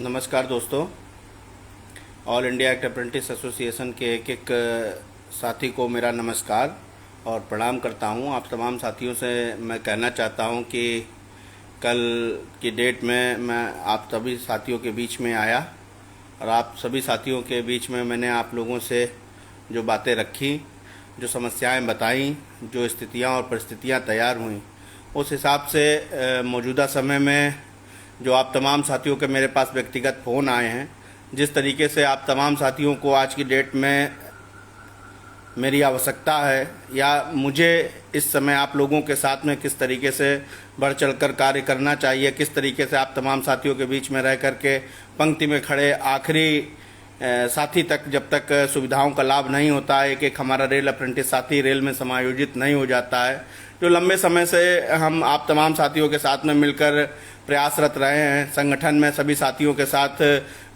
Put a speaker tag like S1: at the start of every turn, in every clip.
S1: नमस्कार दोस्तों। All India act apprentice association के एक एक साथी को मेरा नमस्कार और प्रणाम करता हूं। आप तमाम साथियों से मैं कहना चाहता हूं कि कल की डेट में मैं आप सभी साथियों के बीच में आया और आप सभी साथियों के बीच में मैंने आप लोगों से जो बातें रखी, जो समस्याएं बताई, जो स्थितियां और परिस्थितियां तैयार हुई, उस हिसाब से मौजूदा समय में जो आप तमाम साथियों के मेरे पास व्यक्तिगत फ़ोन आए हैं, जिस तरीके से आप तमाम साथियों को आज की डेट में मेरी आवश्यकता है या मुझे इस समय आप लोगों के साथ में किस तरीके से बढ़ चढ़कर कार्य करना चाहिए, किस तरीके से आप तमाम साथियों के बीच में रह कर के पंक्ति में खड़े आखिरी साथी तक जब तक सुविधाओं का लाभ नहीं होता है, एक हमारा रेल अप्रेंटिस साथी रेल में समायोजित नहीं हो जाता है, जो लंबे समय से हम आप तमाम साथियों के साथ में मिलकर प्रयासरत रहे हैं, संगठन में सभी साथियों के साथ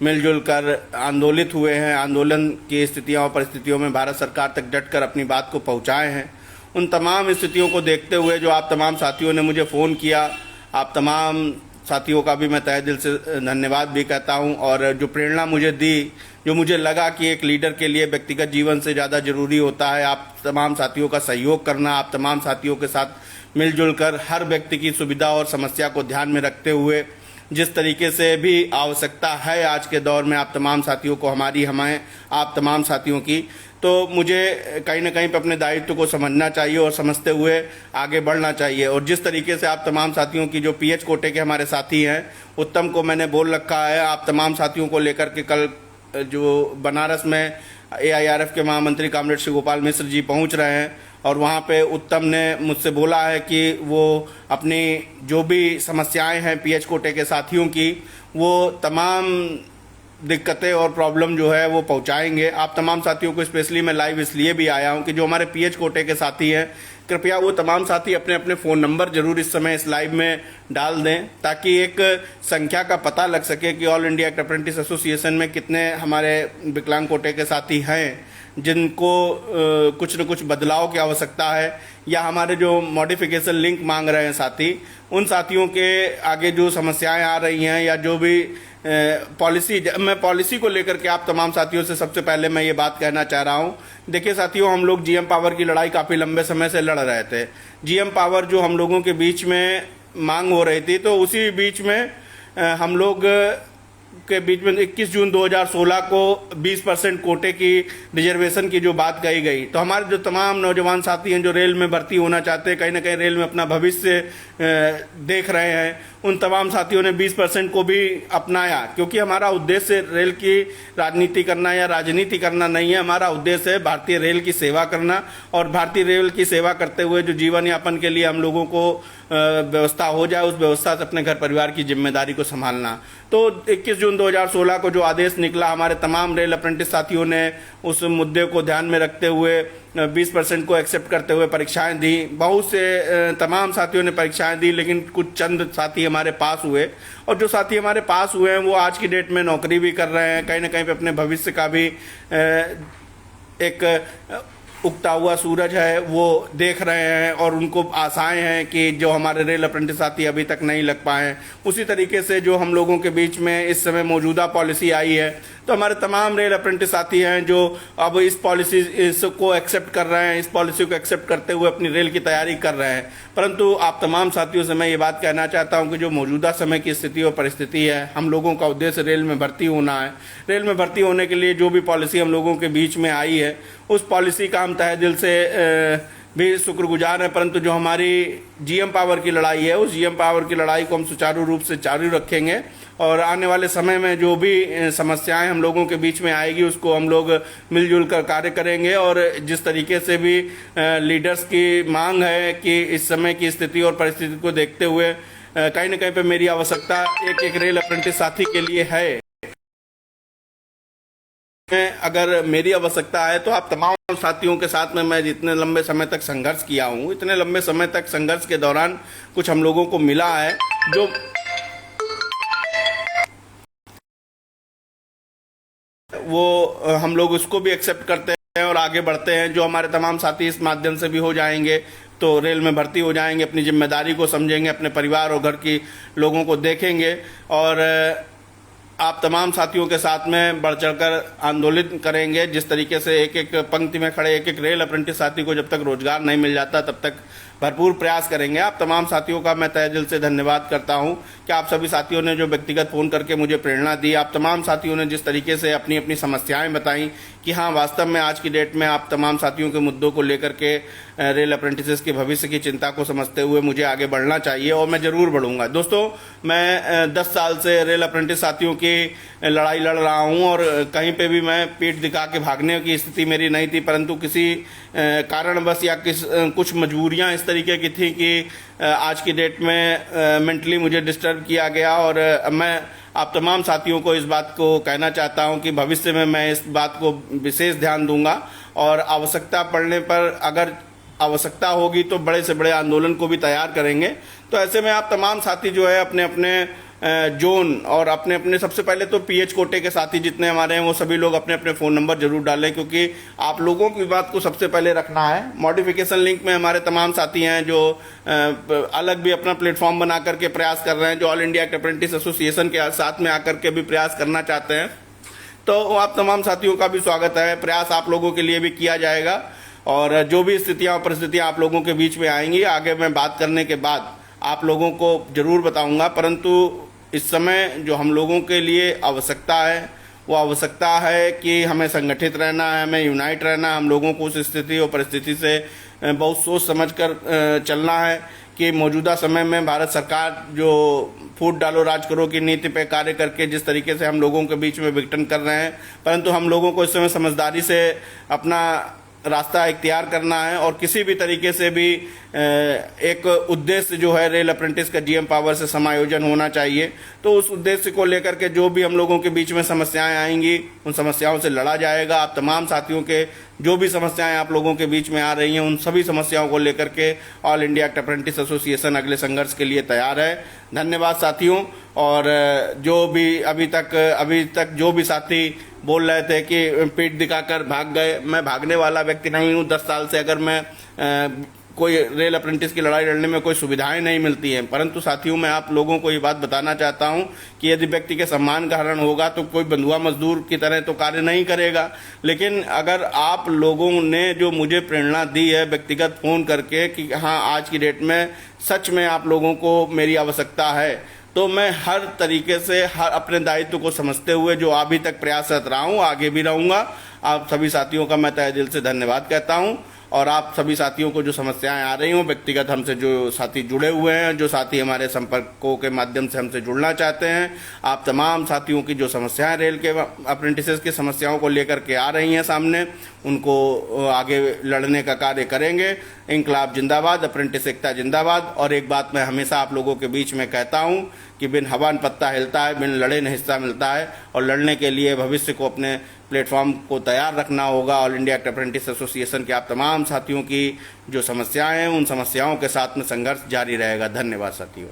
S1: मिलजुल कर आंदोलित हुए हैं, आंदोलन की स्थितियों और परिस्थितियों में भारत सरकार तक डटकर अपनी बात को पहुंचाए हैं। उन तमाम स्थितियों को देखते हुए जो आप तमाम साथियों ने मुझे फ़ोन किया, आप तमाम साथियों का भी मैं तहे दिल से धन्यवाद भी कहता हूं। और जो प्रेरणा मुझे दी, जो मुझे लगा कि एक लीडर के लिए व्यक्तिगत जीवन से ज़्यादा जरूरी होता है आप तमाम साथियों का सहयोग करना, आप तमाम साथियों के साथ मिलजुल कर हर व्यक्ति की सुविधा और समस्या को ध्यान में रखते हुए जिस तरीके से भी आवश्यकता है आज के दौर में आप तमाम साथियों को हमें आप तमाम साथियों की, तो मुझे कहीं ना कहीं पे अपने दायित्व को समझना चाहिए और समझते हुए आगे बढ़ना चाहिए। और जिस तरीके से आप तमाम साथियों की जो पीएच कोटे के हमारे साथी हैं, उत्तम को मैंने बोल रखा है, आप तमाम साथियों को लेकर के कल जो बनारस में एआईआरएफ के महामंत्री कॉमरेड श्री गोपाल मिश्र जी पहुंच रहे हैं और वहां पे उत्तम ने मुझसे बोला है कि वो अपनी जो भी समस्याएं हैं पीएच कोटे के साथियों की, वो तमाम दिक्कतें और प्रॉब्लम जो है वो पहुंचाएंगे। आप तमाम साथियों को स्पेशली मैं लाइव इसलिए भी आया हूं कि जो हमारे पीएच कोटे के साथी हैं, कृपया वो तमाम साथी अपने अपने फ़ोन नंबर जरूर इस समय इस लाइव में डाल दें ताकि एक संख्या का पता लग सके कि all India act apprentice association में कितने हमारे विकलांग कोटे के साथी हैं जिनको कुछ न कुछ बदलाव की आवश्यकता है या हमारे जो मॉडिफिकेशन लिंक मांग रहे हैं साथी, उन साथियों के आगे जो समस्याएं आ रही हैं या जो भी मैं पॉलिसी को लेकर के आप तमाम साथियों से सबसे पहले मैं ये बात कहना चाह रहा हूँ। देखिए साथियों, हम लोग जीएम पावर की लड़ाई काफ़ी लंबे समय से लड़ रहे थे। जीएम पावर जो हम लोगों के बीच में मांग हो रही थी, तो उसी बीच में हम लोग के बीच में 21 जून 2016 को 20% कोटे की रिजर्वेशन की जो बात कही गई, तो हमारे जो तमाम नौजवान साथी हैं जो रेल में भर्ती होना चाहते हैं, कहीं ना कहीं रेल में अपना भविष्य देख रहे हैं, उन तमाम साथियों ने 20% को भी अपनाया, क्योंकि हमारा उद्देश्य रेल की राजनीति करना या राजनीति करना नहीं है। हमारा उद्देश्य है भारतीय रेल की सेवा करना और भारतीय रेल की सेवा करते हुए जो जीवन यापन के लिए हम लोगों को व्यवस्था हो जाए, उस व्यवस्था से अपने घर परिवार की जिम्मेदारी को संभालना। तो 21 जून 2016 को जो आदेश निकला, हमारे तमाम रेल अप्रेंटिस साथियों ने उस मुद्दे को ध्यान में रखते हुए 20% को एक्सेप्ट करते हुए परीक्षाएं दी। बहुत से तमाम साथियों ने परीक्षाएं दी, लेकिन कुछ चंद साथी हमारे पास हुए और जो साथी हमारे पास हुए हैं वो आज की डेट में नौकरी भी कर रहे हैं, कहीं ना कहीं पे अपने भविष्य का भी एक उगता हुआ सूरज है वो देख रहे हैं और उनको आशाएं हैं कि जो हमारे रेल अप्रेंटिस साथी अभी तक नहीं लग पाए। उसी तरीके से जो हम लोगों के बीच में इस समय मौजूदा पॉलिसी आई है, तो हमारे तमाम रेल अप्रेंटिस साथी हैं जो अब इस पॉलिसी को एक्सेप्ट कर रहे हैं, इस पॉलिसी को एक्सेप्ट करते हुए अपनी रेल की तैयारी कर रहे हैं। परंतु आप तमाम साथियों से मैं ये बात कहना चाहता हूं कि जो मौजूदा समय की स्थिति और परिस्थिति है, हम लोगों का उद्देश्य रेल में भर्ती होना है। रेल में भर्ती होने के लिए जो भी पॉलिसी हम लोगों के बीच में आई है, उस पॉलिसी का हम तहे दिल से भी शुक्रगुजार हैं। परंतु जो हमारी जीएम पावर की लड़ाई है, उस जीएम पावर की लड़ाई को हम सुचारू रूप से जारी रखेंगे और आने वाले समय में जो भी समस्याएं हम लोगों के बीच में आएगी उसको हम लोग मिलजुल कर कार्य करेंगे। और जिस तरीके से भी लीडर्स की मांग है कि इस समय की स्थिति और परिस्थिति को देखते हुए कहीं ना कहीं पे मेरी आवश्यकता एक एक रेल अप्रेंटिस साथी के लिए है। अगर मेरी आवश्यकता है तो आप तमाम साथियों के साथ में मैं जितने लंबे समय तक संघर्ष किया हूँ, इतने लंबे समय तक संघर्ष के दौरान कुछ हम लोगों को मिला है जो वो हम लोग उसको भी एक्सेप्ट करते हैं और आगे बढ़ते हैं। जो हमारे तमाम साथी इस माध्यम से भी हो जाएंगे तो रेल में भर्ती हो जाएंगे, अपनी जिम्मेदारी को समझेंगे, अपने परिवार और घर की लोगों को देखेंगे और आप तमाम साथियों के साथ में बढ़ चढ़कर आंदोलित करेंगे। जिस तरीके से एक एक पंक्ति में खड़े एक एक रेल अप्रेंटिस साथी को जब तक रोजगार नहीं मिल जाता तब तक भरपूर प्रयास करेंगे। आप तमाम साथियों का मैं तहे दिल से धन्यवाद करता हूं कि आप सभी साथियों ने जो व्यक्तिगत फ़ोन करके मुझे प्रेरणा दी, आप तमाम साथियों ने जिस तरीके से अपनी अपनी समस्याएं बताई कि हाँ वास्तव में आज की डेट में आप तमाम साथियों के मुद्दों को लेकर के रेल अप्रेंटिसेस के भविष्य की चिंता को समझते हुए मुझे आगे बढ़ना चाहिए और मैं ज़रूर बढ़ूंगा। दोस्तों, मैं 10 साल से रेल अप्रेंटिस साथियों की लड़ाई लड़ रहा हूं और कहीं पे भी मैं पीठ दिखा के भागने की स्थिति मेरी नहीं थी, परंतु किसी कारणवश या कुछ मजबूरियां इस तरीके की थी कि आज की डेट में मेंटली मुझे डिस्टर्ब किया गया। और मैं आप तमाम साथियों को इस बात को कहना चाहता हूं कि भविष्य में मैं इस बात को विशेष ध्यान दूंगा और आवश्यकता पड़ने पर अगर आवश्यकता होगी तो बड़े से बड़े आंदोलन को भी तैयार करेंगे। तो ऐसे में आप तमाम साथी जो है अपने अपने जोन और अपने अपने सबसे पहले तो पीएच कोटे के साथी जितने हमारे हैं वो सभी लोग अपने अपने फ़ोन नंबर जरूर डालें, क्योंकि आप लोगों की बात को सबसे पहले रखना है। मॉडिफिकेशन लिंक में हमारे तमाम साथी हैं जो अलग भी अपना प्लेटफॉर्म बना करके प्रयास कर रहे हैं, जो ऑल इंडिया अप्रेंटिस एसोसिएशन के साथ में आकर के भी प्रयास करना चाहते हैं। तो आप तमाम साथियों का भी स्वागत है, प्रयास आप लोगों के लिए भी किया जाएगा और जो भी स्थितियां और परिस्थितियां आप लोगों के बीच में आएंगी आगे मैं बात करने के बाद आप लोगों को जरूर बताऊंगा। परंतु इस समय जो हम लोगों के लिए आवश्यकता है वो आवश्यकता है कि हमें संगठित रहना है, हमें यूनाइट रहना है। हम लोगों को उस स्थिति और परिस्थिति से बहुत सोच समझ कर चलना है कि मौजूदा समय में भारत सरकार जो फूट डालो राज करो की नीति पे कार्य करके जिस तरीके से हम लोगों के बीच में विघटन कर रहे हैं, परंतु हम लोगों को इस समय समझदारी से अपना रास्ता इख्तियार करना है और किसी भी तरीके से भी एक उद्देश्य जो है रेल अप्रेंटिस का जीएम पावर से समायोजन होना चाहिए। तो उस उद्देश्य को लेकर के जो भी हम लोगों के बीच में समस्याएं आएंगी उन समस्याओं से लड़ा जाएगा। आप तमाम साथियों के जो भी समस्याएं आप लोगों के बीच में आ रही हैं उन सभी समस्याओं को लेकर के ऑल इंडिया अप्रेंटिस एसोसिएशन अगले संघर्ष के लिए तैयार है। धन्यवाद साथियों। और जो भी अभी तक जो भी साथी बोल रहे थे कि पीठ दिखाकर भाग गए, मैं भागने वाला व्यक्ति नहीं हूँ। 10 साल से अगर मैं कोई रेल अप्रेंटिस की लड़ाई लड़ने में कोई सुविधाएं नहीं मिलती हैं, परंतु साथियों मैं आप लोगों को ये बात बताना चाहता हूं कि यदि व्यक्ति के सम्मान का हरण होगा तो कोई बंधुआ मजदूर की तरह तो कार्य नहीं करेगा। लेकिन अगर आप लोगों ने जो मुझे प्रेरणा दी है व्यक्तिगत फ़ोन करके कि हाँ आज की डेट में सच में आप लोगों को मेरी आवश्यकता है, तो मैं हर तरीके से हर अपने दायित्व को समझते हुए जो अभी तक प्रयासरत रहा हूँ आगे भी रहूँगा। आप सभी साथियों का मैं तहे दिल से धन्यवाद कहता हूँ। और आप सभी साथियों को जो समस्याएं आ रही हों व्यक्तिगत हमसे जो साथी जुड़े हुए हैं, जो साथी हमारे संपर्कों के माध्यम से हमसे जुड़ना चाहते हैं, आप तमाम साथियों की जो समस्याएं रेल के अप्रेंटिसेस की समस्याओं को लेकर के आ रही हैं सामने, उनको आगे लड़ने का कार्य करेंगे। इंकलाब जिंदाबाद, अप्रेंटिस एकता जिंदाबाद। और एक बात मैं हमेशा आप लोगों के बीच में कहता हूं कि बिन हवा न पत्ता हिलता है, बिन लड़े न हिस्सा मिलता है। और लड़ने के लिए भविष्य को अपने प्लेटफॉर्म को तैयार रखना होगा। ऑल इंडिया अप्रेंटिस एसोसिएशन के आप तमाम साथियों की जो समस्याएं हैं उन समस्याओं के साथ में संघर्ष जारी रहेगा। धन्यवाद साथियों।